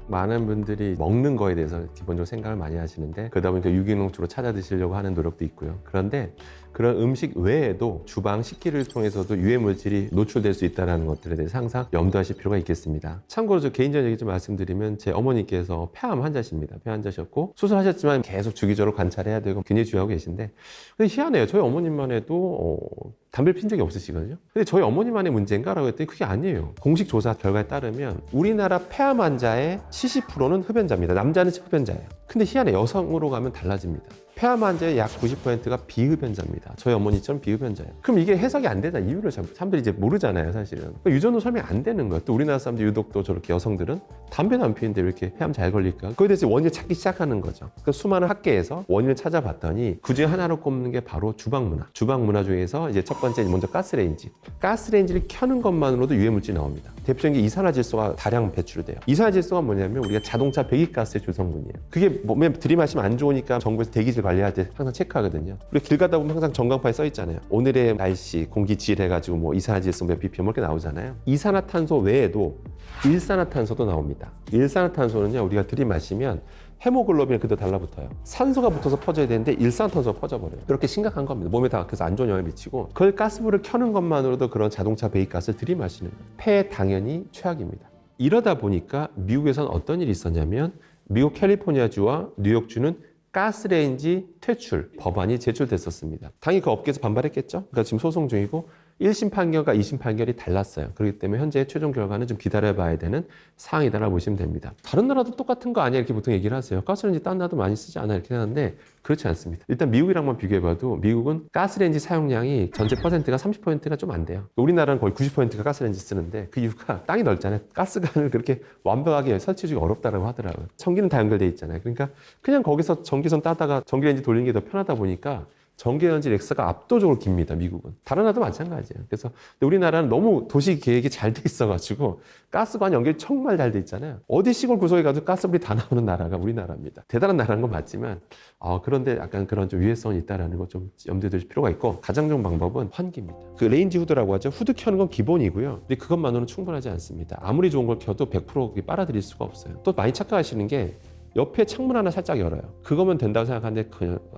많은 분들이 먹는 거에 대해서 기본적으로 생각을 많이 하시는데 그러다 보니까 유기농 주로 찾아 드시려고 하는 노력도 있고요. 그런데 그런 음식 외에도 주방 식기를 통해서도 유해 물질이 노출될 수 있다는 것들에 대해서 항상 염두하실 필요가 있겠습니다. 참고로 저 개인적인 얘기 좀 말씀드리면 제 어머니께서 폐암 환자십니다. 폐 환자셨고 수술하셨지만 계속 주기적으로 관찰해야 되고 굉장히 주의하고 계신데 근데 희한해요. 저희 어머님만 해도 담배를 핀 적이 없으시거든요. 근데 저희 어머니만의 문제인가라고 했더니 그게 아니에요. 공식 조사 결과에 따르면 우리나라 폐암 환자의 70%는 흡연자입니다. 남자는 흡연자예요. 근데 희한해 여성으로 가면 달라집니다. 폐암 환자의 약 90%가 비흡연자입니다. 저희 어머니처럼 비흡연자예요. 그럼 이게 해석이 안 되다 이유를 사람들이 이제 모르잖아요, 사실은. 그러니까 유전으로 설명이 안 되는 거예요. 또 우리나라 사람들 유독 또 저렇게 여성들은 담배도 안 피는데 왜 이렇게 폐암 잘 걸릴까? 그거에 대해서 원인을 찾기 시작하는 거죠. 그러니까 수많은 학계에서 원인을 찾아봤더니 그중에 하나로 꼽는 게 바로 주방 문화. 주방 문화 중에서 이제 첫 번째 먼저 가스레인지. 가스레인지를 켜는 것만으로도 유해물질이 나옵니다. 대표적인 게 이산화질소가 다량 배출돼요. 이산화질소가 뭐냐면 우리가 자동차 배기가스의 주성분이에요. 그게 몸에 들이마시면 안 좋으니까 정부에서 대기질 관리할 때 항상 체크하거든요. 우리 길 가다 보면 항상 전광판에 써 있잖아요. 오늘의 날씨, 공기질 해가지고 뭐 이산화질소 몇 ppm 이렇게 나오잖아요. 이산화탄소 외에도 일산화탄소도 나옵니다. 일산화탄소는요 우리가 들이마시면 헤모글로빈이 그대로 달라붙어요. 산소가 붙어서 퍼져야 되는데 일산화탄소가 퍼져버려요. 그렇게 심각한 겁니다. 몸에 다 그래서 안 좋은 영향을 미치고 그걸 가스불을 켜는 것만으로도 그런 자동차 배기가스를 들이마시는 거예요. 폐에 당연히 최악입니다. 이러다 보니까 미국에서는 어떤 일이 있었냐면 미국 캘리포니아주와 뉴욕주는 가스레인지 퇴출 법안이 제출됐었습니다. 당연히 그 업계에서 반발했겠죠. 그러니까 지금 소송 중이고 1심 판결과 2심 판결이 달랐어요. 그렇기 때문에 현재 최종 결과는 좀 기다려봐야 되는 사항이다라고 보시면 됩니다. 다른 나라도 똑같은 거 아니야 이렇게 보통 얘기를 하세요. 가스레인지 딴 나라도 많이 쓰지 않아 이렇게 하는데 그렇지 않습니다. 일단 미국이랑만 비교해봐도 미국은 가스레인지 사용량이 전체 퍼센트가 30%가 좀 안 돼요. 우리나라는 거의 90%가 가스레인지 쓰는데 그 이유가 땅이 넓잖아요. 가스관을 그렇게 완벽하게 설치해주기 어렵다고 하더라고요. 전기는 다 연결돼 있잖아요. 그러니까 그냥 거기서 전기선 따다가 전기레인지 돌리는 게 더 편하다 보니까 전기에너지 렉스가 압도적으로 깁니다, 미국은. 다른 나라도 마찬가지예요. 그래서 근데 우리나라는 너무 도시 계획이 잘 돼 있어가지고 가스관 연결이 정말 잘 돼 있잖아요. 어디 시골 구석에 가도 가스불이 다 나오는 나라가 우리나라입니다. 대단한 나라인 건 맞지만 그런데 약간 그런 좀 유해성이 있다는 거 좀 염두에 두실 필요가 있고 가장 좋은 방법은 환기입니다. 그 레인지 후드라고 하죠. 후드 켜는 건 기본이고요. 근데 그것만으로는 충분하지 않습니다. 아무리 좋은 걸 켜도 100% 빨아들일 수가 없어요. 또 많이 착각하시는 게 옆에 창문 하나 살짝 열어요. 그거면 된다고 생각하는데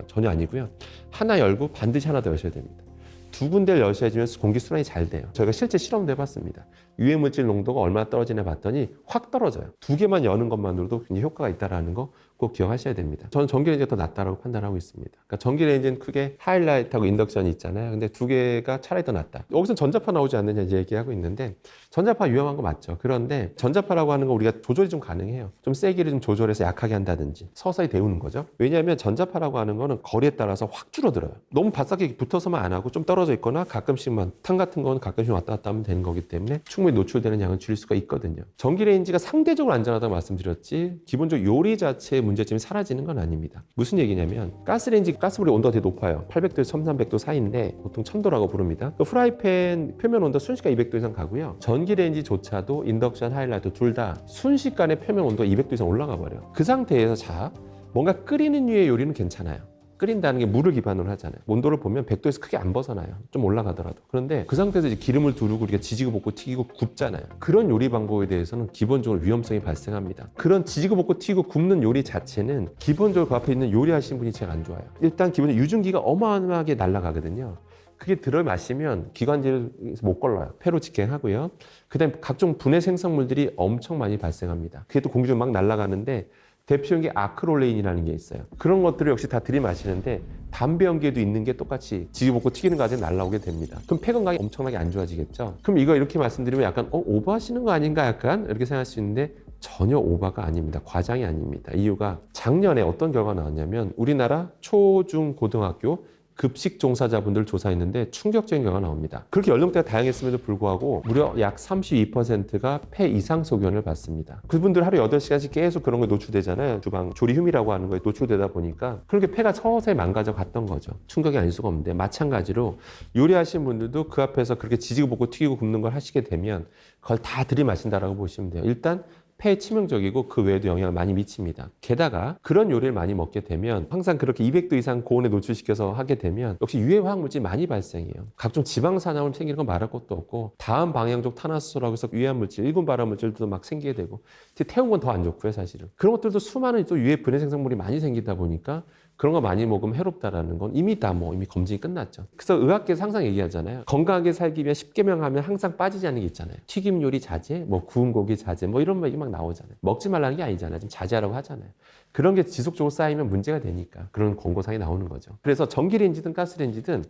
전혀 아니고요. 하나 열고 반드시 하나 더 여셔야 됩니다. 두 군데를 여셔야지만 공기순환이 잘 돼요. 저희가 실제 실험도 해봤습니다. 유해물질 농도가 얼마나 떨어지나 봤더니 확 떨어져요. 두 개만 여는 것만으로도 굉장히 효과가 있다는 거 꼭 기억하셔야 됩니다. 저는 전기레인지가 더 낫다고 판단하고 있습니다. 그러니까 전기레인지는 크게 하이라이트하고 인덕션이 있잖아요. 근데 두 개가 차라리 더 낫다. 여기서 전자파 나오지 않느냐 이제 얘기하고 있는데 전자파 위험한 거 맞죠. 그런데 전자파라고 하는 거 우리가 조절이 좀 가능해요. 좀 세기를 좀 조절해서 약하게 한다든지 서서히 데우는 거죠. 왜냐하면 전자파라고 하는 거는 거리에 따라서 확 줄어들어요. 너무 바싹하게 붙어서만 안 하고 좀 떨어져 있거나 가끔씩만 탄 같은 거는 가끔씩 왔다 갔다 하면 되는 거기 때문에 충분히 노출되는 양은 줄일 수가 있거든요. 전기레인지가 상대적으로 안전하다고 말씀드렸지 기본적으로 요리 자체의 문제점이 사라지는 건 아닙니다. 무슨 얘기냐면 가스레인지 가스불의 온도가 되게 높아요. 800도에서 1300도 사이인데 보통 1000도라고 부릅니다. 그 프라이팬 표면 온도 순식간에 200도 이상 가고요. 전기레인지조차도 인덕션, 하이라이트 둘 다 순식간에 표면 온도가 200도 이상 올라가 버려요. 그 상태에서 뭔가 끓이는 류의 요리는 괜찮아요. 끓인다는 게 물을 기반으로 하잖아요. 온도를 보면 100도에서 크게 안 벗어나요. 좀 올라가더라도. 그런데 그 상태에서 이제 기름을 두르고 우리가 지지고 볶고 튀기고 굽잖아요. 그런 요리 방법에 대해서는 기본적으로 위험성이 발생합니다. 그런 지지고 볶고 튀기고 굽는 요리 자체는 기본적으로 그 앞에 있는 요리하시는 분이 제일 안 좋아요. 일단 기본적으로 유증기가 어마어마하게 날아가거든요. 그게 들어 마시면 기관지를 못 걸러요. 폐로 직행하고요. 그다음에 각종 분해 생성물들이 엄청 많이 발생합니다. 그게 또 공기 중 막 날아가는데 대표적인 게 아크롤레인이라는 게 있어요. 그런 것들을 역시 다 들이마시는데 담배 연기에도 있는 게 똑같이 지지볶고 튀기는 과정에 날라오게 됩니다. 그럼 폐 건강이 엄청나게 안 좋아지겠죠. 그럼 이거 이렇게 말씀드리면 약간 오버하시는 거 아닌가 약간 이렇게 생각할 수 있는데 전혀 오버가 아닙니다. 과장이 아닙니다. 이유가 작년에 어떤 결과가 나왔냐면 우리나라 초, 중, 고등학교 급식 종사자분들 조사했는데 충격적인 결과가 나옵니다. 그렇게 연령대가 다양했음에도 불구하고 무려 약 32%가 폐 이상 소견을 받습니다. 그분들 하루 8시간씩 계속 그런 거에 노출되잖아요. 주방 조리흉이라고 하는 거에 노출되다 보니까 그렇게 폐가 서서히 망가져 갔던 거죠. 충격이 아닐 수가 없는데 마찬가지로 요리하시는 분들도 그 앞에서 그렇게 지지고 볶고 튀기고 굽는 걸 하시게 되면 그걸 다 들이마신다라고 보시면 돼요. 일단 폐에 치명적이고 그 외에도 영향을 많이 미칩니다. 게다가 그런 요리를 많이 먹게 되면 항상 그렇게 200도 이상 고온에 노출시켜서 하게 되면 역시 유해 화학물질이 많이 발생해요. 각종 지방산화물 생기는 건 말할 것도 없고 다음 방향족 탄화수소라고 해서 유해물질, 일군 발화물질도 막 생기게 되고 태운 건 더 안 좋고요, 사실은. 그런 것들도 수많은 또 유해 분해 생성물이 많이 생기다 보니까 그런 거 많이 먹으면 해롭다라는 건 이미 이미 검증이 끝났죠. 그래서 의학계에서 항상 얘기하잖아요. 건강하게 살기 위한 10개명 하면 항상 빠지지 않는 게 있잖아요. 튀김 요리 자제, 구운 고기 자제, 이런 얘기 막 나오잖아요. 먹지 말라는 게 아니잖아요. 좀 자제하라고 하잖아요. 그런 게 지속적으로 쌓이면 문제가 되니까 그런 권고사항이 나오는 거죠. 그래서 전기레인지든 가스레인지든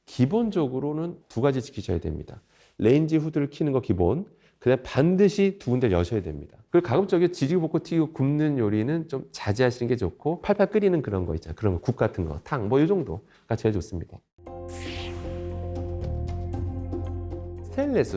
기본적으로는 두 가지 지키셔야 됩니다. 레인지 후드를 켜는 거 기본, 그다음에 반드시 두 군데를 여셔야 됩니다. 그리고 가급적이 지지고 볶고 튀기고 굽는 요리는 좀 자제하시는 게 좋고 팔팔 끓이는 그런 거 있잖아요. 그런 거, 국 같은 거, 탕, 이 정도가 제일 좋습니다.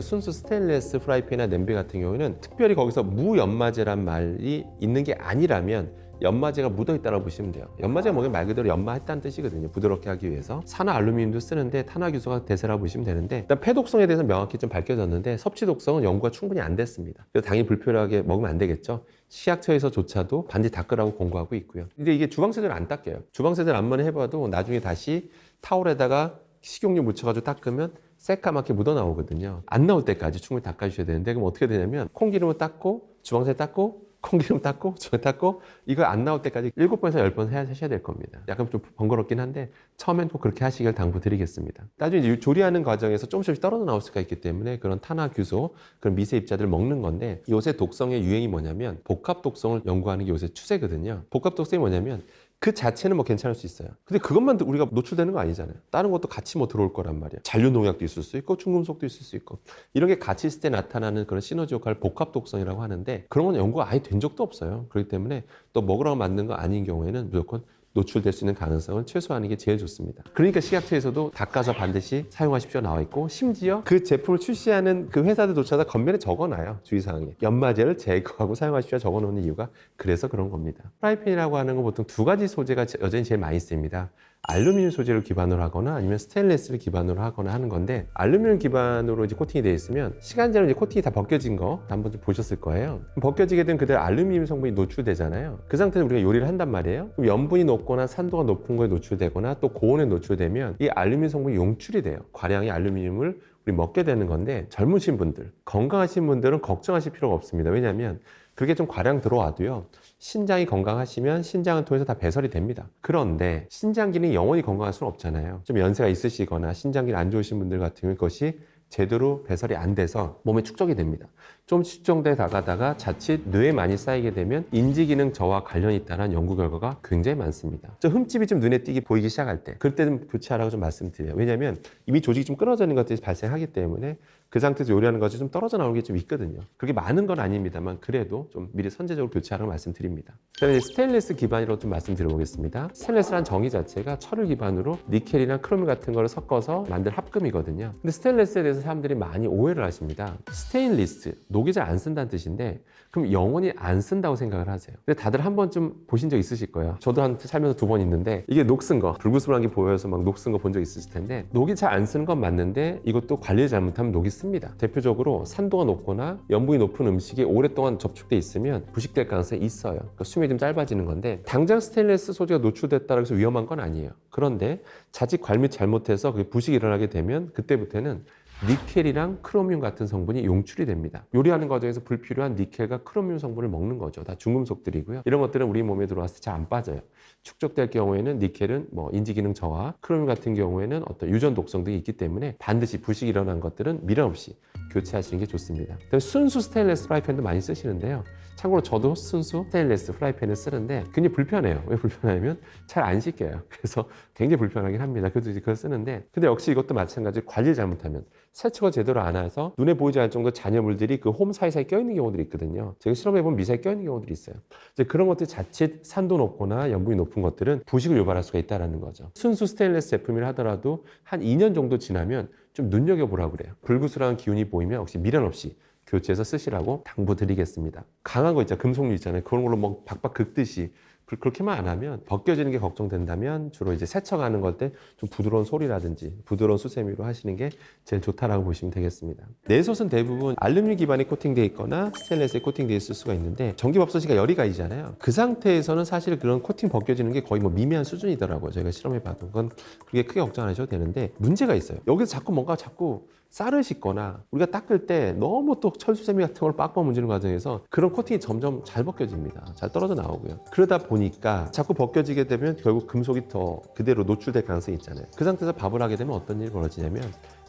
순수 스테인리스 프라이팬이나 냄비 같은 경우에는 특별히 거기서 무연마제란 말이 있는 게 아니라면 연마제가 묻어있다고 보시면 돼요. 연마제가 뭐냐면 말 그대로 연마했다는 뜻이거든요. 부드럽게 하기 위해서. 산화 알루미늄도 쓰는데 탄화규소가 대세라고 보시면 되는데 일단 폐독성에 대해서 명확히 좀 밝혀졌는데 섭취 독성은 연구가 충분히 안 됐습니다. 그래서 당연히 불필요하게 먹으면 안 되겠죠. 식약처에서조차도 반드시 닦으라고 권고하고 있고요. 근데 이게 주방세제를 안 닦여요. 주방세제를 한번 해봐도 나중에 다시 타올에다가 식용유 묻혀가지고 닦으면 새까맣게 묻어나오거든요. 안 나올 때까지 충분히 닦아주셔야 되는데 그럼 어떻게 되냐면 콩기름을 닦고 주방세 닦고 콩기름 닦고 주방세 닦고 이거 안 나올 때까지 7번에서 10번 하셔야 될 겁니다. 약간 좀 번거롭긴 한데 처음엔 꼭 그렇게 하시길 당부드리겠습니다. 나중에 이제 조리하는 과정에서 조금씩 떨어져 나올 수가 있기 때문에 그런 탄화규소, 그런 미세 입자들을 먹는 건데 요새 독성의 유행이 뭐냐면 복합 독성을 연구하는 게 요새 추세거든요. 복합 독성이 뭐냐면 그 자체는 괜찮을 수 있어요. 근데 그것만 우리가 노출되는 거 아니잖아요. 다른 것도 같이 들어올 거란 말이야. 잔류 농약도 있을 수 있고 중금속도 있을 수 있고 이런 게 같이 있을 때 나타나는 그런 시너지 효과를 복합 독성이라고 하는데 그런 건 연구가 아예 된 적도 없어요. 그렇기 때문에 또 먹으라고 만든 거 아닌 경우에는 무조건 노출될 수 있는 가능성을 최소화하는 게 제일 좋습니다. 그러니까 식약처에서도 닦아서 반드시 사용하십시오 나와 있고 심지어 그 제품을 출시하는 그 회사들조차 겉면에 적어놔요. 주의사항에. 연마제를 제거하고 사용하십시오 적어놓는 이유가 그래서 그런 겁니다. 프라이팬이라고 하는 건 보통 두 가지 소재가 여전히 제일 많이 쓰입니다. 알루미늄 소재를 기반으로 하거나 아니면 스테인리스를 기반으로 하거나 하는 건데 알루미늄 기반으로 이제 코팅이 되어 있으면 시간 지나면 이제 코팅이 다 벗겨진 거 한번 좀 보셨을 거예요. 벗겨지게 되면 그대로 알루미늄 성분이 노출되잖아요. 그 상태에서 우리가 요리를 한단 말이에요. 그럼 염분이 높거나 산도가 높은 거에 노출되거나 또 고온에 노출되면 이 알루미늄 성분이 용출이 돼요. 과량의 알루미늄을 우리 먹게 되는 건데 젊으신 분들, 건강하신 분들은 걱정하실 필요가 없습니다. 왜냐하면 그게 좀 과량 들어와도요. 신장이 건강하시면 신장을 통해서 다 배설이 됩니다. 그런데 신장 기능이 영원히 건강할 수는 없잖아요. 좀 연세가 있으시거나 신장 기능 안 좋으신 분들 같은 경우 그것이 제대로 배설이 안 돼서 몸에 축적이 됩니다. 좀 축적돼 나가다가 자칫 뇌에 많이 쌓이게 되면 인지기능 저하 관련이 있다는 연구 결과가 굉장히 많습니다. 흠집이 좀 눈에 띄게 보이기 시작할 때 그럴 때는 교체하라고 좀 말씀드려요. 왜냐하면 이미 조직이 좀 끊어져 있는 것들이 발생하기 때문에 그 상태에서 요리하는 것이 좀 떨어져 나오는 게 좀 있거든요. 그게 많은 건 아닙니다만 그래도 좀 미리 선제적으로 교체하라고 말씀드립니다. 그다음에 스테인리스 기반으로 좀 말씀드려보겠습니다. 스테인리스라는 정의 자체가 철을 기반으로 니켈이나 크롬 같은 거를 섞어서 만든 합금이거든요. 근데 스테인리스에 대해서 사람들이 많이 오해를 하십니다. 스테인리스, 녹이 잘 안 쓴다는 뜻인데 그럼 영원히 안 쓴다고 생각을 하세요. 근데 다들 한 번쯤 보신 적 있으실 거예요. 저도 살면서 2번 있는데 이게 녹 쓴 거, 불구스름한 게 보여서 막 녹 쓴 거 본 적 있으실 텐데 녹이 잘 안 쓰는 건 맞는데 이것도 관리를 잘못하면 녹이 씁니다. 대표적으로 산도가 높거나 염분이 높은 음식이 오랫동안 접촉돼 있으면 부식될 가능성이 있어요. 그러니까 수명이 좀 짧아지는 건데 당장 스테인리스 소재가 노출됐다고 해서 위험한 건 아니에요. 그런데 자칫 관리 잘못해서 부식이 일어나게 되면 그때부터는 니켈이랑 크로뮴 같은 성분이 용출이 됩니다. 요리하는 과정에서 불필요한 니켈과 크로뮴 성분을 먹는 거죠. 다 중금속들이고요. 이런 것들은 우리 몸에 들어왔을 때 잘 안 빠져요. 축적될 경우에는 니켈은 인지기능 저하, 크로뮴 같은 경우에는 어떤 유전 독성 등이 있기 때문에 반드시 부식이 일어난 것들은 미련 없이 교체하시는 게 좋습니다. 순수 스테인리스 프라이팬도 많이 쓰시는데요. 참고로 저도 순수 스테인리스 프라이팬을 쓰는데 굉장히 불편해요. 왜 불편하냐면 잘 안 씻겨요. 그래서 굉장히 불편하긴 합니다. 그래도 이제 그걸 쓰는데 근데 역시 이것도 마찬가지로 관리를 잘못하면 세척을 제대로 안 해서 눈에 보이지 않을 정도 잔여물들이 그 홈 사이사이 껴있는 경우들이 있거든요. 제가 실험해보면 미사에 껴있는 경우들이 있어요. 이제 그런 것들이 자칫 산도 높거나 염분이 높은 것들은 부식을 유발할 수가 있다는 거죠. 순수 스테인리스 제품이라 하더라도 한 2년 정도 지나면 좀 눈여겨보라고 그래요. 불구스러운 기운이 보이면 역시 미련 없이 교체해서 쓰시라고 당부드리겠습니다. 강한 거 있잖아요. 금속류 있잖아요. 그런 걸로 박박 긁듯이 그렇게만 안 하면 벗겨지는 게 걱정된다면 주로 이제 세척하는 걸 때 좀 부드러운 소리라든지 부드러운 수세미로 하시는 게 제일 좋다라고 보시면 되겠습니다. 내솥은 대부분 알루미늄 기반에 코팅되어 있거나 스테인리스에 코팅되어 있을 수가 있는데 전기밥솥이가 열이 가이잖아요. 그 상태에서는 사실 그런 코팅 벗겨지는 게 거의 뭐 미미한 수준이더라고요. 저희가 실험해봐도 그건 그렇게 크게 걱정 안 하셔도 되는데 문제가 있어요. 여기서 자꾸 뭔가 자꾸 쌀을 씻거나 우리가 닦을 때 너무 또 철수세미 같은 걸 빡빡 문지는 과정에서 그런 코팅이 점점 잘 벗겨집니다. 잘 떨어져 나오고요. 그러다 보니까 자꾸 벗겨지게 되면 결국 금속이 더 그대로 노출될 가능성이 있잖아요. 그 상태에서 밥을 하게 되면 어떤 일이 벌어지냐면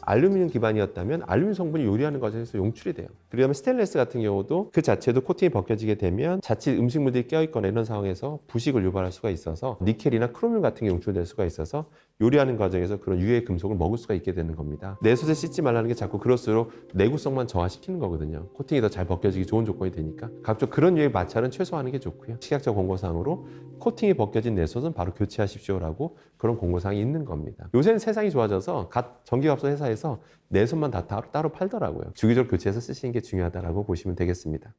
알루미늄 기반이었다면 알루미늄 성분이 요리하는 과정에서 용출이 돼요. 그다음에 스테인리스 같은 경우도 그 자체도 코팅이 벗겨지게 되면 자칫 음식물들이 껴있거나 이런 상황에서 부식을 유발할 수가 있어서 니켈이나 크로뮴 같은 게 용출될 수가 있어서 요리하는 과정에서 그런 유해 금속을 먹을 수가 있게 되는 겁니다. 내솥에 씻지 말라는 게 자꾸 그럴수록 내구성만 저하시키는 거거든요. 코팅이 더 잘 벗겨지기 좋은 조건이 되니까 각종 그런 유해 마찰은 최소화하는 게 좋고요. 식약처 권고사항으로 코팅이 벗겨진 내솥은 바로 교체하십시오라고 그런 권고사항이 있는 겁니다. 요새는 세상이 좋아져서 각 전기밥솥 회사에서 내솥만 다 따로 팔더라고요. 주기적으로 교체해서 쓰시는 게 중요하다고 보시면 되겠습니다.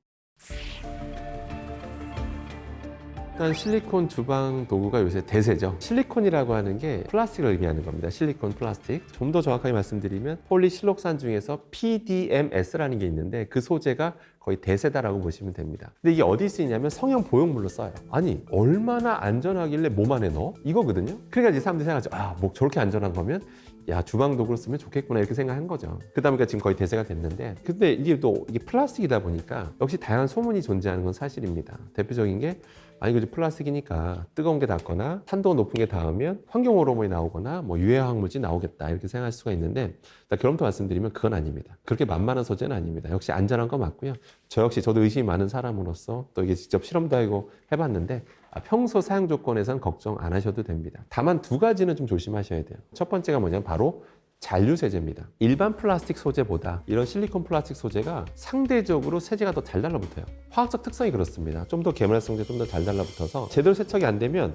일단 실리콘 주방 도구가 요새 대세죠. 실리콘이라고 하는 게 플라스틱을 의미하는 겁니다. 실리콘 플라스틱. 좀 더 정확하게 말씀드리면 폴리실록산 중에서 PDMS라는 게 있는데 그 소재가 거의 대세다라고 보시면 됩니다. 근데 이게 어디 쓰이냐면 성형 보형물로 써요. 아니 얼마나 안전하길래 몸 안에 넣어? 이거거든요. 그러니까 이제 사람들이 생각하죠. 뭐 저렇게 안전한 거면 야 주방 도구로 쓰면 좋겠구나 이렇게 생각한 거죠. 그러다 보니까 지금 거의 대세가 됐는데 근데 이게 플라스틱이다 보니까 역시 다양한 소문이 존재하는 건 사실입니다. 대표적인 게 아니 그저 플라스틱이니까 뜨거운 게 닿거나 탄도가 높은 게 닿으면 환경 호르몬이 나오거나 뭐 유해 화학물질이 나오겠다 이렇게 생각할 수가 있는데 결론부터 말씀드리면 그건 아닙니다. 그렇게 만만한 소재는 아닙니다. 역시 안전한 거 맞고요. 저도 의심이 많은 사람으로서 또 이게 직접 실험도 하고 해봤는데 평소 사용 조건에선 걱정 안 하셔도 됩니다. 다만 두 가지는 좀 조심하셔야 돼요. 첫 번째가 뭐냐면 바로 잔류세제입니다. 일반 플라스틱 소재보다 이런 실리콘 플라스틱 소재가 상대적으로 세제가 더 잘 달라붙어요. 화학적 특성이 그렇습니다. 좀 더 계말성제 좀 더 잘 달라붙어서 제대로 세척이 안 되면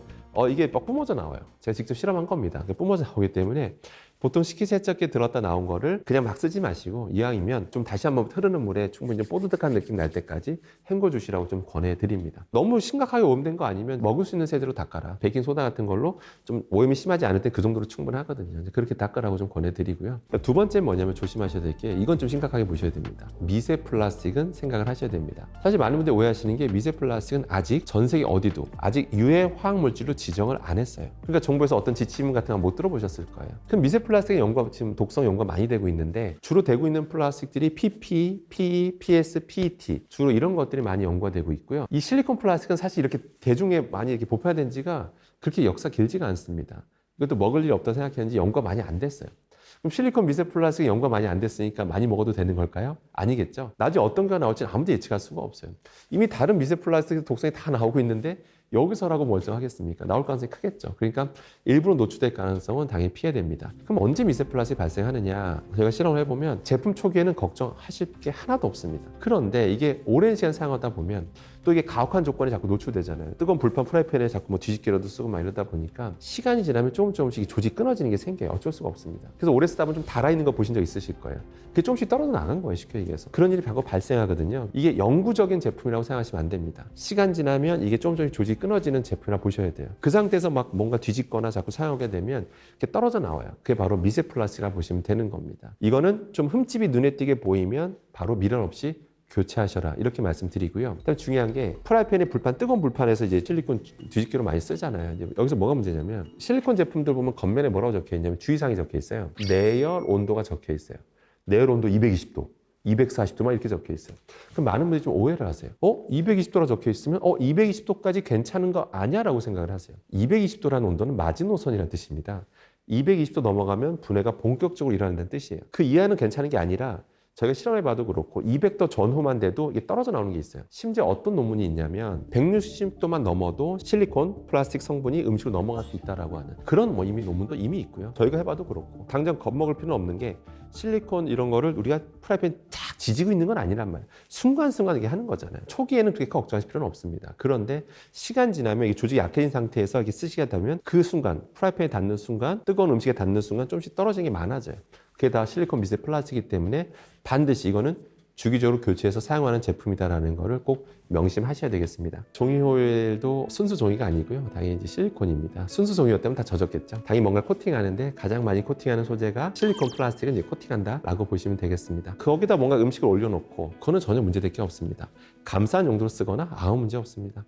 이게 막 뿜어져 나와요. 제가 직접 실험한 겁니다. 뿜어져 나오기 때문에 보통 식기세척기에 들었다 나온 거를 그냥 막 쓰지 마시고 이왕이면 좀 다시 한번 흐르는 물에 충분히 좀 뽀드득한 느낌 날 때까지 헹궈 주시라고 좀 권해드립니다. 너무 심각하게 오염된 거 아니면 먹을 수 있는 세제로 닦아라. 베이킹소다 같은 걸로 좀 오염이 심하지 않을 때 그 정도로 충분하거든요. 그렇게 닦으라고 좀 권해드리고요. 두 번째 뭐냐면 조심하셔야 될 게 이건 좀 심각하게 보셔야 됩니다. 미세 플라스틱은 생각을 하셔야 됩니다. 사실 많은 분들이 오해하시는 게 미세 플라스틱은 아직 전 세계 어디도 아직 유해 화학물질로 지정을 안 했어요. 그러니까 정부에서 어떤 지침문 같은 거 못 들어보셨을 거예요. 그럼 미세 플라스틱의 연구가 지금 독성 연구가 많이 되고 있는데 주로 되고 있는 플라스틱들이 PP, PE, PS, PET 주로 이런 것들이 많이 연구가 되고 있고요. 이 실리콘 플라스틱은 사실 이렇게 대중에 많이 이렇게 보편화된 지가 그렇게 역사 길지가 않습니다. 이것도 먹을 일이 없다 생각했는지 연구가 많이 안 됐어요. 그럼 실리콘 미세 플라스틱 연구가 많이 안 됐으니까 많이 먹어도 되는 걸까요? 아니겠죠. 나중에 어떤 게 나올지는 아무도 예측할 수가 없어요. 이미 다른 미세 플라스틱 독성이 다 나오고 있는데 여기서라고 멀쩡하겠습니까? 나올 가능성이 크겠죠. 그러니까 일부러 노출될 가능성은 당연히 피해야 됩니다. 그럼 언제 미세 플라스틱이 발생하느냐? 저희가 실험을 해보면 제품 초기에는 걱정하실 게 하나도 없습니다. 그런데 이게 오랜 시간 사용하다 보면 또 이게 가혹한 조건에 자꾸 노출되잖아요. 뜨거운 불판 프라이팬에 자꾸 뭐 뒤집개라도 쓰고 막 이러다 보니까 시간이 지나면 조금씩 조직이 끊어지는 게 생겨요. 어쩔 수가 없습니다. 그래서 오래 쓰다 보면 좀 달아있는 거 보신 적 있으실 거예요. 그게 조금씩 떨어져 나간 거예요. 쉽게 얘기해서. 그런 일이 바로 발생하거든요. 이게 영구적인 제품이라고 생각하시면 안 됩니다. 시간 지나면 이게 조금씩 조직이 끊어지는 제품이라 보셔야 돼요. 그 상태에서 막 뭔가 뒤집거나 자꾸 사용하게 되면 이렇게 떨어져 나와요. 그게 바로 미세 플라스틱이라고 보시면 되는 겁니다. 이거는 좀 흠집이 눈에 띄게 보이면 바로 미련 없이 교체하셔라 이렇게 말씀드리고요. 그다음 중요한 게 프라이팬에 뜨거운 불판에서 이제 실리콘 뒤집개로 많이 쓰잖아요. 이제 여기서 뭐가 문제냐면 실리콘 제품들 보면 겉면에 뭐라고 적혀 있냐면 주의사항이 적혀 있어요. 내열 온도가 적혀 있어요. 내열 온도 220도, 240도만 이렇게 적혀 있어요. 그럼 많은 분들이 좀 오해를 하세요. 220도라 적혀 있으면 220도까지 괜찮은 거 아니야? 라고 생각을 하세요. 220도라는 온도는 마지노선이라는 뜻입니다. 220도 넘어가면 분해가 본격적으로 일어난다는 뜻이에요. 그 이하는 괜찮은 게 아니라 저희가 실험해봐도 그렇고 200도 전후만 돼도 이게 떨어져 나오는 게 있어요. 심지어 어떤 논문이 있냐면 160도만 넘어도 실리콘 플라스틱 성분이 음식으로 넘어갈 수 있다라고 하는 그런 이미 논문도 이미 있고요. 저희가 해봐도 그렇고 당장 겁먹을 필요는 없는 게 실리콘 이런 거를 우리가 프라이팬 탁 지지고 있는 건 아니란 말이에요. 순간순간 이게 하는 거잖아요. 초기에는 그렇게 걱정하실 필요는 없습니다. 그런데 시간 지나면 이게 조직이 약해진 상태에서 이렇게 쓰시게 되면 그 순간 프라이팬에 닿는 순간 뜨거운 음식에 닿는 순간 조금씩 떨어지는 게 많아져요. 그게 다 실리콘 미세 플라스틱이기 때문에 반드시 이거는 주기적으로 교체해서 사용하는 제품이다라는 거를 꼭 명심하셔야 되겠습니다. 종이 호일도 순수 종이가 아니고요. 당연히 이제 실리콘입니다. 순수 종이였다면 다 젖었겠죠. 당연히 뭔가 코팅하는데 가장 많이 코팅하는 소재가 실리콘 플라스틱을 이제 코팅한다라고 보시면 되겠습니다. 거기다 뭔가 음식을 올려놓고 그거는 전혀 문제될 게 없습니다. 감싼 용도로 쓰거나 아무 문제 없습니다.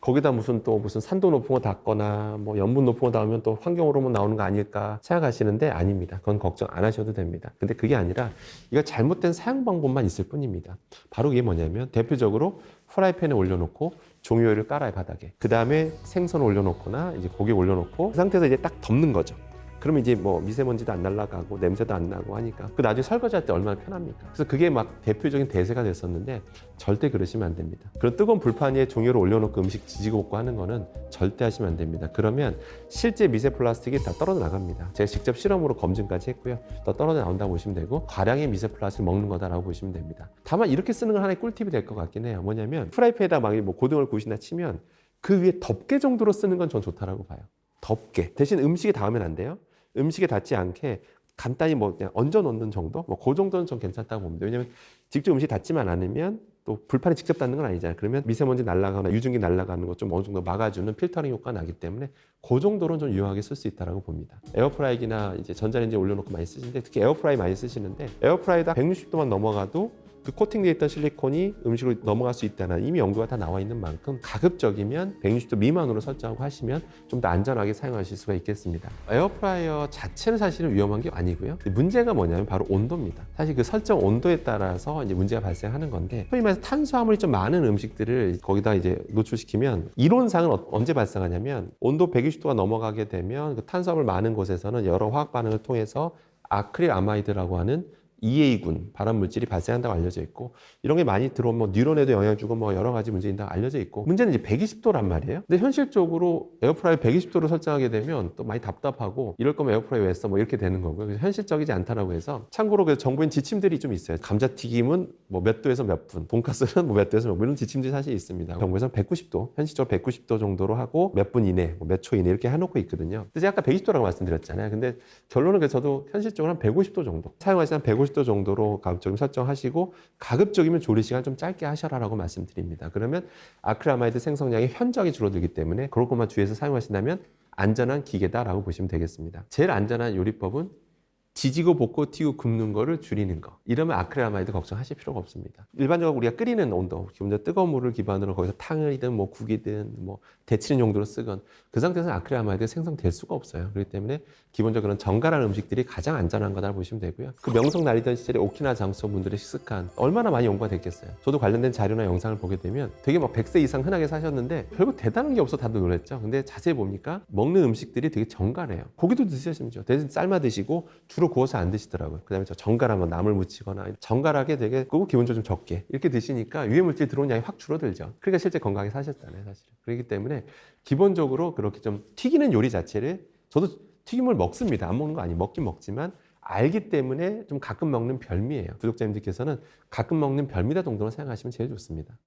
거기다 무슨 산도 높은 거 닿거나 뭐 염분 높은 거 닿으면 또 환경호르몬 나오는 거 아닐까 생각하시는데 아닙니다. 그건 걱정 안 하셔도 됩니다. 근데 그게 아니라 이거 잘못된 사용 방법만 있을 뿐입니다. 바로 이게 뭐냐면 대표적으로 프라이팬에 올려놓고 종이호일을 깔아요, 바닥에. 그 다음에 생선을 올려놓거나 이제 고기 올려놓고 그 상태에서 이제 딱 덮는 거죠. 그러면 이제 뭐 미세먼지도 안 날아가고 냄새도 안 나고 하니까 그 나중에 설거지할 때 얼마나 편합니까? 그래서 그게 막 대표적인 대세가 됐었는데 절대 그러시면 안 됩니다. 그런 뜨거운 불판 위에 종이를 올려놓고 음식 지지고 볶고 하는 거는 절대 하시면 안 됩니다. 그러면 실제 미세 플라스틱이 다 떨어져 나갑니다. 제가 직접 실험으로 검증까지 했고요. 더 떨어져 나온다고 보시면 되고 과량의 미세 플라스틱을 먹는 거다라고 보시면 됩니다. 다만 이렇게 쓰는 건 하나의 꿀팁이 될 것 같긴 해요. 뭐냐면 프라이팬에다 막 뭐 고등어를 구우신다 치면 그 위에 덮개 정도로 쓰는 건 전 좋다라고 봐요. 덮개. 대신 음식에 닿으면 안 돼요. 음식에 닿지 않게 간단히 뭐 그냥 얹어 놓는 정도? 뭐 그 정도는 좀 괜찮다고 봅니다. 왜냐면 직접 음식이 닿지만 않으면 또 불판에 직접 닿는 건 아니잖아요. 그러면 미세먼지 날아가거나 유증기 날아가는 것 좀 어느 정도 막아주는 필터링 효과가 나기 때문에 그 정도로는 좀 유용하게 쓸 수 있다고 봅니다. 에어프라이기나 이제 전자레인지에 올려놓고 많이 쓰시는데 특히 에어프라이 많이 쓰시는데 에어프라이다 160도만 넘어가도 그 코팅되어 있던 실리콘이 음식으로 넘어갈 수 있다는 이미 연구가 다 나와 있는 만큼 가급적이면 160도 미만으로 설정하고 하시면 좀 더 안전하게 사용하실 수가 있겠습니다. 에어프라이어 자체는 사실은 위험한 게 아니고요. 문제가 뭐냐면 바로 온도입니다. 사실 그 설정 온도에 따라서 이제 문제가 발생하는 건데 소위 말해서 탄수화물이 좀 많은 음식들을 거기다 이제 노출시키면 이론상은 언제 발생하냐면 온도 120도가 넘어가게 되면 그 탄수화물 많은 곳에서는 여러 화학 반응을 통해서 아크릴아마이드라고 하는 EA군 발암물질이 발생한다고 알려져 있고 이런 게 많이 들어오면 뭐 뉴런에도 영향을 주고 뭐 여러 가지 문제인다고 알려져 있고 문제는 이제 120도란 말이에요. 근데 현실적으로 에어프라이어 120도로 설정하게 되면 또 많이 답답하고 이럴 거면 에어프라이어 왜 써? 뭐 이렇게 되는 거고요. 그래서 현실적이지 않다라고 해서 참고로 그 정부인 지침들이 좀 있어요. 감자튀김은 뭐 몇 도에서 몇 분, 돈가스는 뭐 몇 도에서 몇 분 이런 지침들이 사실 있습니다. 정부에서는 190도, 현실적으로 190도 정도로 하고 몇 분 이내, 뭐 몇 초 이내 이렇게 해놓고 있거든요. 근데 제가 아까 120도라고 말씀드렸잖아요. 근데 결론은 그래서 저도 현실적으로 한 150도 정도 사용하시는 150도 정도로 가급적이면 설정하시고 가급적이면 조리 시간 좀 짧게 하셔라라고 말씀드립니다. 그러면 아크릴아마이드 생성량이 현저하게 줄어들기 때문에 그럴 것만 주의해서 사용하신다면 안전한 기계다라고 보시면 되겠습니다. 제일 안전한 요리법은 지지고 볶고 튀고 굽는 거를 줄이는 거. 이러면 아크릴아마이드 걱정하실 필요가 없습니다. 일반적으로 우리가 끓이는 온도, 기본적으로 뜨거운 물을 기반으로 거기서 탕이든 뭐 국이든 뭐 데치는 용도로 쓰건 그 상태에서는 아크릴아마이드가 생성될 수가 없어요. 그렇기 때문에 기본적으로 그런 정갈한 음식들이 가장 안전한 거다라고 보시면 되고요. 그 명성 날리던 시절에 오키나와 장소 분들의 식습관 얼마나 많이 연구가 됐겠어요. 저도 관련된 자료나 영상을 보게 되면 되게 막 100세 이상 흔하게 사셨는데 별거 대단한 게 없어 다들 놀랬죠. 근데 자세히 보니까 먹는 음식들이 되게 정갈해요. 고기도 드셔야죠. 대신 삶아 드시고 주로 구워서 안 드시더라고요. 그 다음에 저 정갈한 거 나물 무치거나 정갈하게 되게 그거 기본적으로 좀 적게 이렇게 드시니까 유해물질 들어온 양이 확 줄어들죠. 그러니까 실제 건강하게 사셨잖아요, 사실은. 그렇기 때문에 기본적으로 그렇게 좀 튀기는 요리 자체를 저도 튀김을 먹습니다. 안 먹는 거 아니에요. 먹긴 먹지만 알기 때문에 좀 가끔 먹는 별미예요. 구독자님들께서는 가끔 먹는 별미다 정도로 생각하시면 제일 좋습니다.